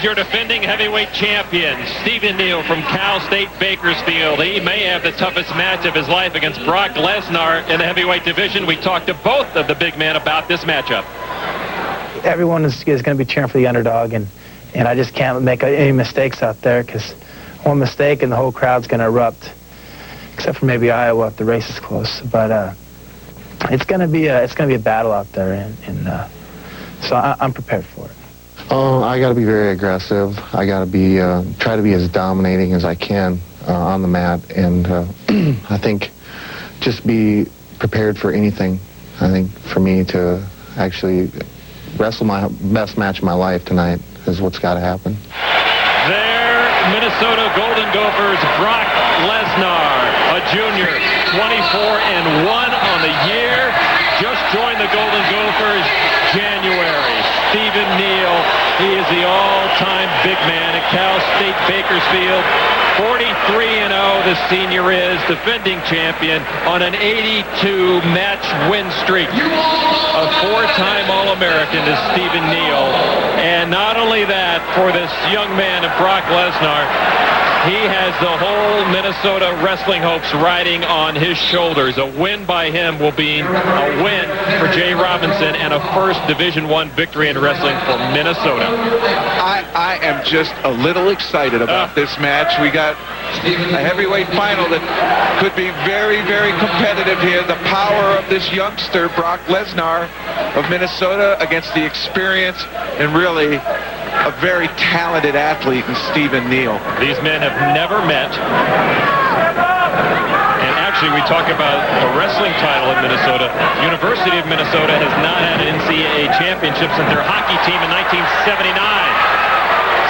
your defending heavyweight champion, Stephen Neal from Cal State Bakersfield. He may have the toughest match of his life against Brock Lesnar in the heavyweight division. We talked to both of the big men about this matchup. Everyone is going to be cheering for the underdog, and I just can't make any mistakes out there, because one mistake and the whole crowd's going to erupt, except for maybe Iowa if the race is close. But it's going to be a battle out there, and so I'm prepared for it. I got to be very aggressive. I got to be try to be as dominating as I can on the mat, and I think just be prepared for anything. I think for me to actually wrestle my best match of my life tonight is what's got to happen. There, Minnesota Golden Gophers, Brock Lesnar, a junior, 24-1 on the year. Just joined the Golden Gophers January. Stephen Neal, he is the all-time big man at Cal State Bakersfield. 43-0 the senior is, defending champion on an 82-match win streak. A four-time All-American is Stephen Neal. And not only that, for this young man of Brock Lesnar, he has the whole Minnesota wrestling hopes riding on his shoulders. A win by him will be a win for Jay Robinson and a first Division I victory in wrestling for Minnesota. I am just a little excited about this match. We got a heavyweight final that could be very, very competitive here. The power of this youngster, Brock Lesnar of Minnesota, against the experience and really a very talented athlete in Stephen Neal. These men have never met. And actually, we talk about a wrestling title in Minnesota. University of Minnesota has not had an NCAA championship since their hockey team in 1979.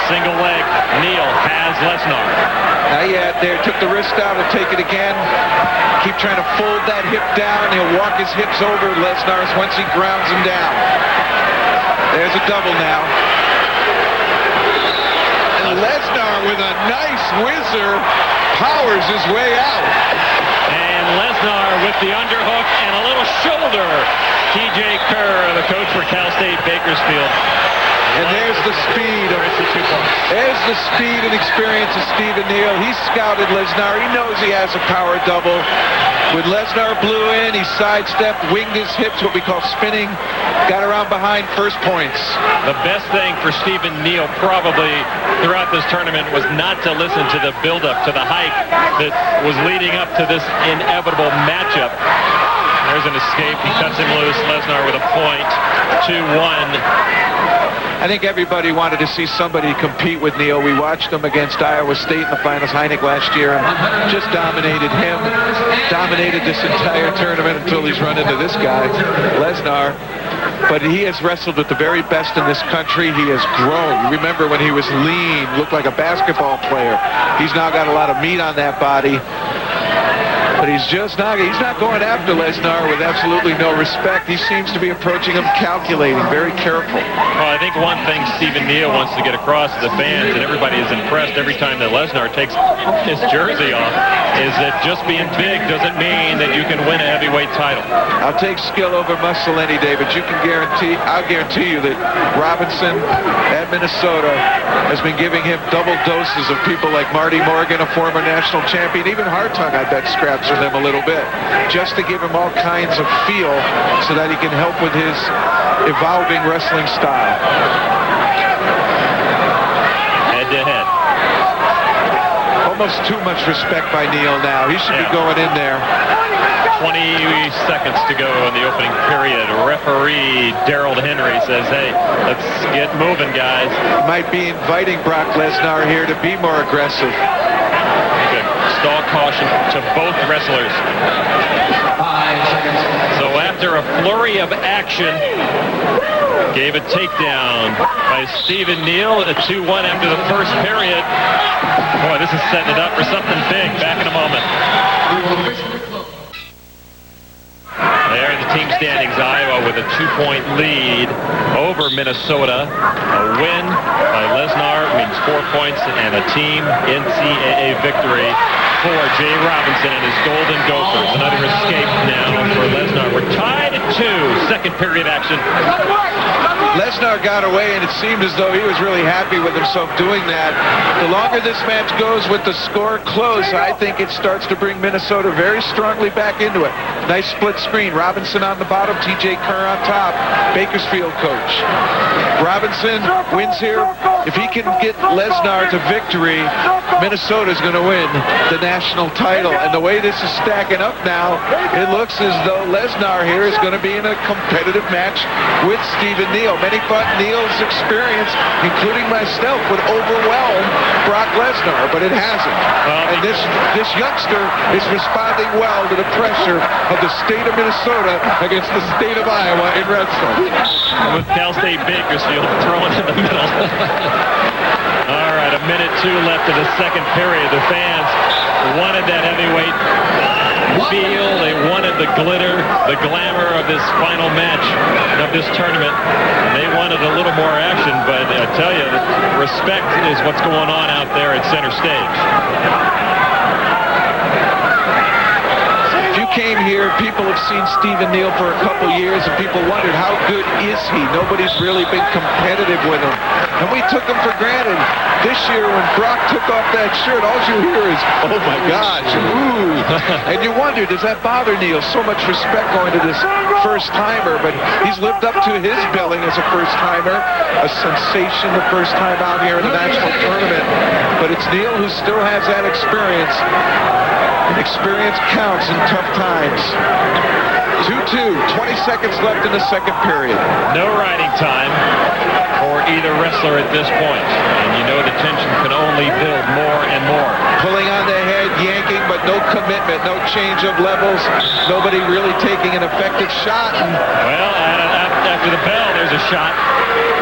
Single leg, Neal has Lesnar. Not yet. There, took the wrist out. He'll take it again. Keep trying to fold that hip down. He'll walk his hips over Lesnar's once he grounds him down. There's a double now. Lesnar with a nice whizzer powers his way out. And Lesnar with the underhook and a little shoulder. T.J. Kerr, the coach for Cal State Bakersfield. And there's the speed. There's the speed and experience of Stephen Neal. He scouted Lesnar. He knows he has a power double. When Lesnar blew in, he sidestepped, winged his hips, what we call spinning, got around behind, first points. The best thing for Stephen Neal probably throughout this tournament was not to listen to the build-up, to the hype that was leading up to this inevitable matchup. There's an escape. He cuts him loose. Lesnar with a point. 2-1. I think everybody wanted to see somebody compete with Neal. We watched him against Iowa State in the finals, Heineck last year, and just dominated him, dominated this entire tournament until he's run into this guy, Lesnar. But he has wrestled with the very best in this country. He has grown. You remember when he was lean, looked like a basketball player. He's now got a lot of meat on that body. But he's not going after Lesnar with absolutely no respect. He seems to be approaching him calculating, very careful. Well, I think one thing Stephen Neal wants to get across to the fans, and everybody is impressed every time that Lesnar takes his jersey off, is that just being big doesn't mean that you can win a heavyweight title. I'll take skill over muscle any day, but I'll guarantee you that Robinson at Minnesota has been giving him double doses of people like Marty Morgan, a former national champion, even Hartung, I bet, scraps with him a little bit, just to give him all kinds of feel so that he can help with his evolving wrestling style. Head to head. Almost too much respect by Neal now. He should be going in there. 20 seconds to go in the opening period. Referee Darrell Henry says, hey, let's get moving, guys. He might be inviting Brock Lesnar here to be more aggressive. Good. Stall caution to both wrestlers. 5 seconds. So after a flurry of action, gave a takedown by Stephen Neal, a 2-1 after the first period. Boy, this is setting it up for something big. Back in a moment. There are the team standings. Iowa with a 2-point lead over Minnesota. A win by Lesnar means 4 points and a team NCAA victory for Jay Robinson and his Golden Gophers. Another escape now for Lesnar. We're tied at 2. Second period action. Lesnar got away, and it seemed as though he was really happy with himself doing that. The longer this match goes with the score close, I think it starts to bring Minnesota very strongly back into it. Nice split screen. Robinson on the bottom, TJ Kerr on top. Bakersfield coach. Robinson wins here. If he can get Lesnar to victory, Minnesota's going to win the national title. And the way this is stacking up now, it looks as though Lesnar here is going to be in a competitive match with Stephen Neal. Many thought Neal's experience, including myself, would overwhelm Brock Lesnar, but it hasn't. And this youngster is responding well to the pressure of the state of Minnesota against the state of Iowa in wrestling. With Cal State Bakersfield thrown in the middle. All right, a minute 2 left in the second period. The fans wanted that heavyweight feel. They wanted the glitter, the glamour of this final match of this tournament. They wanted a little more action, but I tell you, respect is what's going on out there at center stage. Came here, people have seen Stephen Neal for a couple years, and people wondered, how good is he? Nobody's really been competitive with him, and we took him for granted. This year, when Brock took off that shirt, all you hear is, oh my gosh, ooh. And you wonder, does that bother Neal? So much respect going to this first-timer, but he's lived up to his billing as a first-timer, a sensation the first time out here in the national tournament. But it's Neal who still has that experience. And experience counts in tough times. 2-2, 20 seconds left in the second period. No riding time for either wrestler at this point. And you know the tension can only build more and more. Pulling on the head, yanking, but no commitment, no change of levels. Nobody really taking an effective shot. Well, after the bell, there's a shot.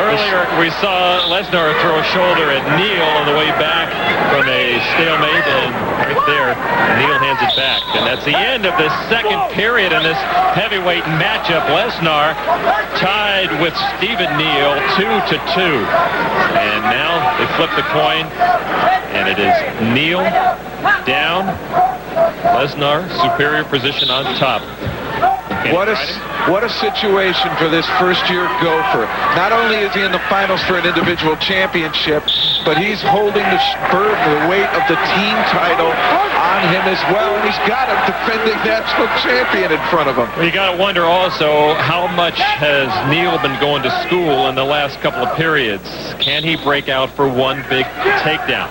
Earlier, we saw Lesnar throw a shoulder at Neal on the way back from a stalemate, and right there, Neal hands it back. And that's the end of the second period in this heavyweight matchup. Lesnar tied with Stephen Neal 2-2. And now they flip the coin, and it is Neal down, Lesnar superior position on top. What a situation for this first-year Gopher. Not only is he in the finals for an individual championship, but he's holding the burden, the weight of the team title on him as well, and he's got a defending national champion in front of him. Well, you got to wonder also, how much has Neal been going to school in the last couple of periods? Can he break out for one big takedown?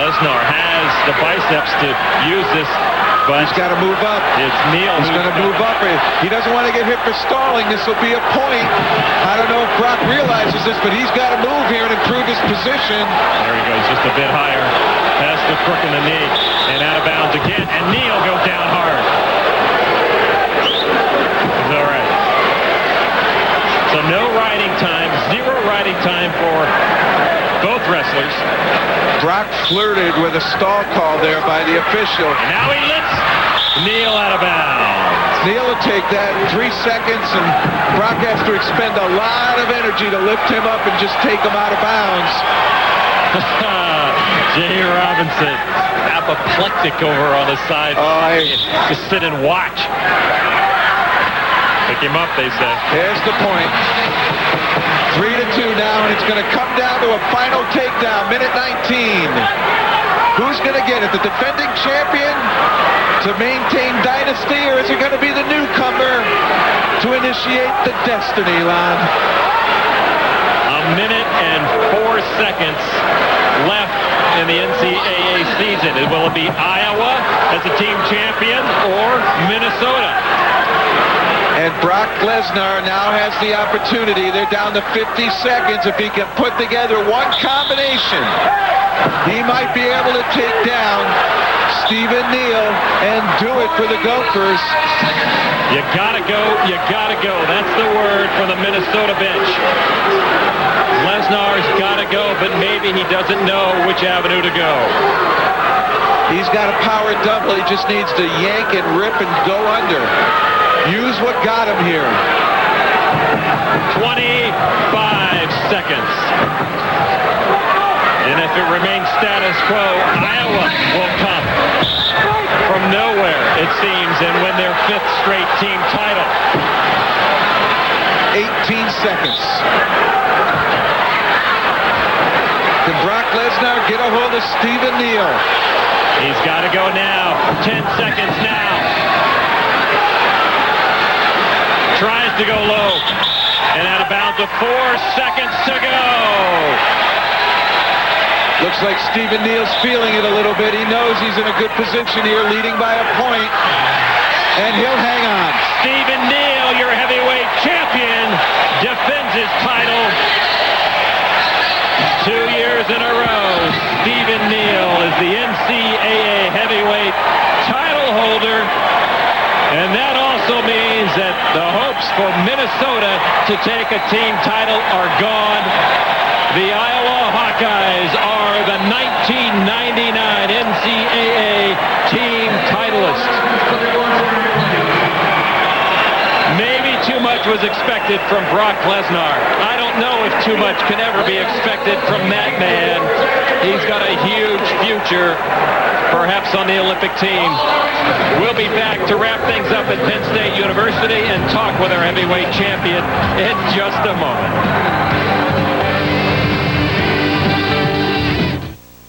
Lesnar has the biceps to use this, but he's got to move up. It's Neal. He's going to move up. He doesn't want to get hit for stalling. This will be a point. I don't know if Brock realizes this, but he's got to move here and improve his position. There he goes, just a bit higher. Past the crook in the knee, and out of bounds again. And Neal goes down hard. He's all right. So no riding time, 0 riding time for both wrestlers. Brock flirted with a stall call there by the official. And now he lifts Neal out of bounds. Neal will take that in 3 seconds, and Brock has to expend a lot of energy to lift him up and just take him out of bounds. Jay Robinson, apoplectic over on the side. Just sit and watch. Pick him up, they say. Here's the point. 3-2 now, and it's going to come down to a final takedown, minute 19. Who's going to get it? The defending champion to maintain dynasty, or is it going to be the newcomer to initiate the destiny line? A minute and 4 seconds left in the NCAA season. Will it be Iowa as the team champion or Minnesota? And Brock Lesnar now has the opportunity. They're down to 50 seconds. If he can put together one combination, he might be able to take down Stephen Neal and do it for the Gophers. You gotta go, you gotta go. That's the word from the Minnesota bench. Lesnar's gotta go, but maybe he doesn't know which avenue to go. He's got a power double. He just needs to yank and rip and go under. Use what got him here. 25 seconds. And if it remains status quo, Iowa will come from nowhere, it seems, and win their 5th straight team title. 18 seconds. Can Brock Lesnar get a hold of Stephen Neal? He's got to go now. 10 seconds now. Tries to go low. And out of bounds with 4 seconds to go. Looks like Stephen Neal's feeling it a little bit. He knows he's in a good position here, leading by a point. And he'll hang on. Stephen Neal, your heavyweight champion, defends his title 2 years in a row. Stephen Neal is the NCAA heavyweight title holder. And that also means that the hopes for Minnesota to take a team title are gone. The Iowa Hawkeyes are the 1999 NCAA team titleists. Maybe too much was expected from Brock Lesnar. I don't know if too much can ever be expected from that man. He's got a huge future, perhaps on the Olympic team. We'll be back to wrap things up at Penn State University and talk with our heavyweight champion in just a moment.